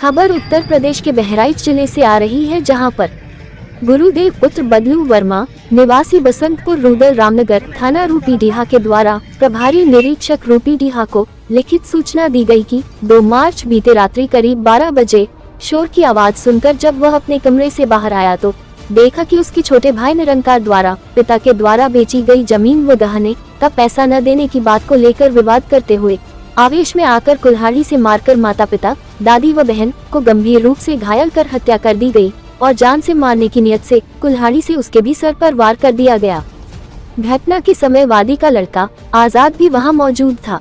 खबर उत्तर प्रदेश के बहराइच जिले से आ रही है, जहां पर गुरुदेव पुत्र बदलू वर्मा निवासी बसंतपुर रूरल रामनगर थाना रूपीडीहा के द्वारा प्रभारी निरीक्षक रूपीडीहा को लिखित सूचना दी गई कि 2 मार्च बीते रात्रि करीब 12 बजे शोर की आवाज सुनकर जब वह अपने कमरे से बाहर आया तो देखा कि उसके छोटे भाई निरंकार द्वारा पिता के द्वारा बेची गई जमीन व गहने का पैसा न देने की बात को लेकर विवाद करते हुए आवेश में आकर कुल्हाड़ी से मारकर माता पिता, दादी व बहन को गंभीर रूप से घायल कर हत्या कर दी गई और जान से मारने की नियत से कुल्हाड़ी से उसके भी सर पर वार कर दिया गया। घटना के समय वादी का लड़का आजाद भी वहां मौजूद था।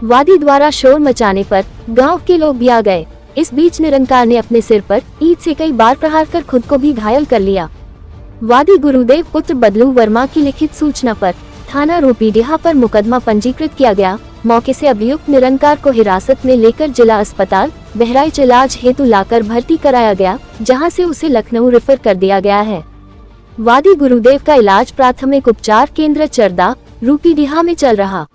वादी द्वारा शोर मचाने पर गांव के लोग भी आ गए। इस बीच निरंकार ने अपने सिर पर ईंट से कई बार प्रहार कर खुद को भी घायल कर लिया। वादी गुरुदेव पुत्र बदलू वर्मा की लिखित सूचना पर थाना रूपीडीहा पर मुकदमा पंजीकृत किया गया। मौके से अभियुक्त निरंकार को हिरासत में लेकर जिला अस्पताल बहराइच इलाज हेतु लाकर भर्ती कराया गया, जहां से उसे लखनऊ रेफर कर दिया गया है। वादी गुरुदेव का इलाज प्राथमिक उपचार केंद्र चरदा रूपीडीहा में चल रहा।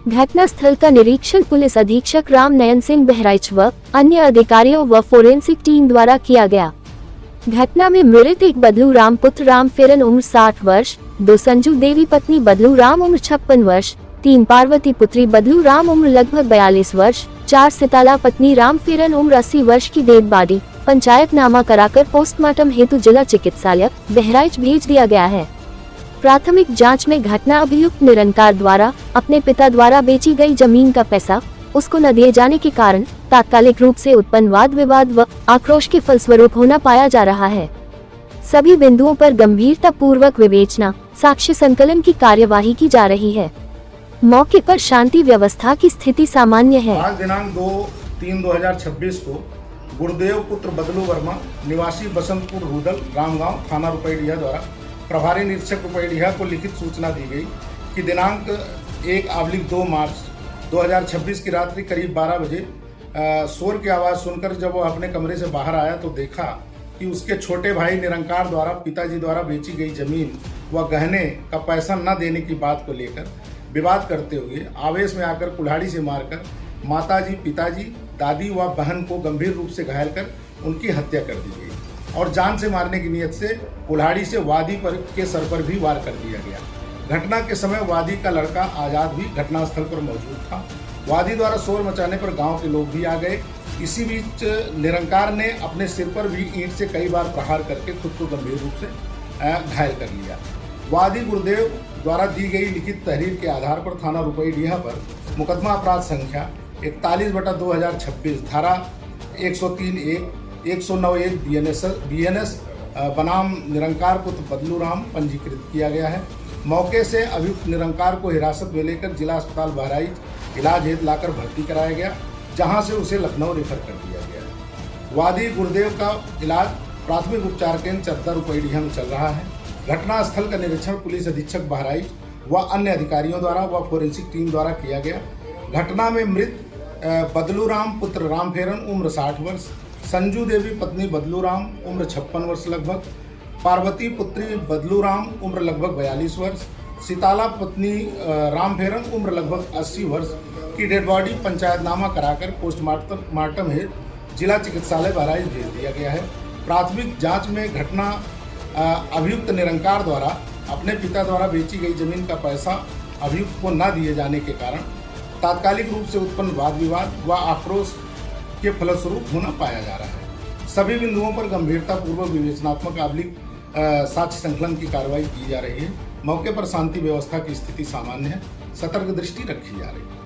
घटना स्थल का निरीक्षण पुलिस अधीक्षक राम नयन सिंह बहराइच व अन्य अधिकारियों व फोरेंसिक टीम द्वारा किया गया। घटना में मृत एक बदलू राम पुत्र राम फेरन उम्र 60 वर्ष, 2 संजू देवी पत्नी बदलू राम उम्र 56 वर्ष, 3 पार्वती पुत्री बदलू राम उम्र लगभग 42 वर्ष, 4 सिताला पत्नी राम फेरन उम्र 80 वर्ष की डेड बॉडी पंचायतनामा कराकर पोस्टमार्टम हेतु जिला चिकित्सालय बहराइच भेज दिया गया है। प्राथमिक जांच में घटना अभियुक्त निरंकार द्वारा अपने पिता द्वारा बेची गई जमीन का पैसा उसको न दिए जाने के कारण तात्कालिक रूप से उत्पन्न वाद विवाद व आक्रोश के फलस्वरूप होना पाया जा रहा है। सभी बिंदुओं पर गंभीरता पूर्वक विवेचना, साक्ष्य संकलन की कार्यवाही की जा रही है। मौके पर शांति व्यवस्था की स्थिति सामान्य है। आज दिनांक 2/3/2026 को गुरुदेव पुत्र बदलू वर्मा निवासी बसंतपुर रूरल रामगांव थाना रूपीडीहा द्वारा प्रभारी निरीक्षक रूपीडीहा को लिखित सूचना दी गई कि दिनांक 1/2 मार्च 2026 की रात्रि करीब 12 बजे शोर की आवाज़ सुनकर जब वो अपने कमरे से बाहर आया तो देखा कि उसके छोटे भाई निरंकार द्वारा पिताजी द्वारा बेची गई जमीन व गहने का पैसा न देने की बात को लेकर विवाद करते हुए आवेश में आकर कुल्हाड़ी से मारकर माताजी, पिताजी, दादी व बहन को गंभीर रूप से घायल कर उनकी हत्या कर दी गई और जान से मारने की नियत से कुल्हाड़ी से वादी के सर पर भी वार कर दिया गया। घटना के समय वादी का लड़का आजाद भी घटनास्थल पर मौजूद था। वादी द्वारा शोर मचाने पर गांव के लोग भी आ गए। इसी बीच निरंकार ने अपने सिर पर भी ईंट से कई बार प्रहार करके खुद को गंभीर रूप से घायल कर लिया। वादी गुरुदेव द्वारा दी गई लिखित तहरीर के आधार पर थाना रूपीडीहा पर मुकदमा अपराध संख्या 41/2026 धारा 103(1) 109(1) BNS बनाम निरंकार पुत्र बदलू राम पंजीकृत किया गया है। मौके से अभियुक्त निरंकार को हिरासत में लेकर जिला अस्पताल बहराइच इलाज हेतु लाकर भर्ती कराया गया, जहां से उसे लखनऊ रेफर कर दिया गया है। वादी गुरुदेव का इलाज प्राथमिक उपचार केंद्र चरदा रूपीडीहा में चल रहा है। घटना स्थल का निरीक्षण पुलिस अधीक्षक बहराइच व अन्य अधिकारियों द्वारा व फोरेंसिक टीम द्वारा किया गया। घटना में मृत बदलू राम पुत्र राम फेरन उम्र 60 वर्ष, संजू देवी पत्नी बदलू राम उम्र 56 वर्ष लगभग, पार्वती पुत्री बदलू राम उम्र लगभग 42 वर्ष, सिताला पत्नी राम फेरन उम्र लगभग 80 वर्ष की डेड बॉडी पंचायतनामा कराकर पोस्टमार्टम हेतु जिला चिकित्सालय बहराइच भेज दिया गया है। प्राथमिक जांच में घटना अभियुक्त निरंकार द्वारा अपने पिता द्वारा बेची गई जमीन का पैसा अभियुक्त को न दिए जाने के कारण तात्कालिक रूप से उत्पन्न वाद विवाद व आक्रोश के फलस्वरूप होना पाया जा रहा है। सभी बिंदुओं पर गंभीरता पूर्वक विवेचनात्मक साक्ष्य संकलन की कार्रवाई की जा रही है। मौके पर शांति व्यवस्था की स्थिति सामान्य है, सतर्क दृष्टि रखी जा रही है।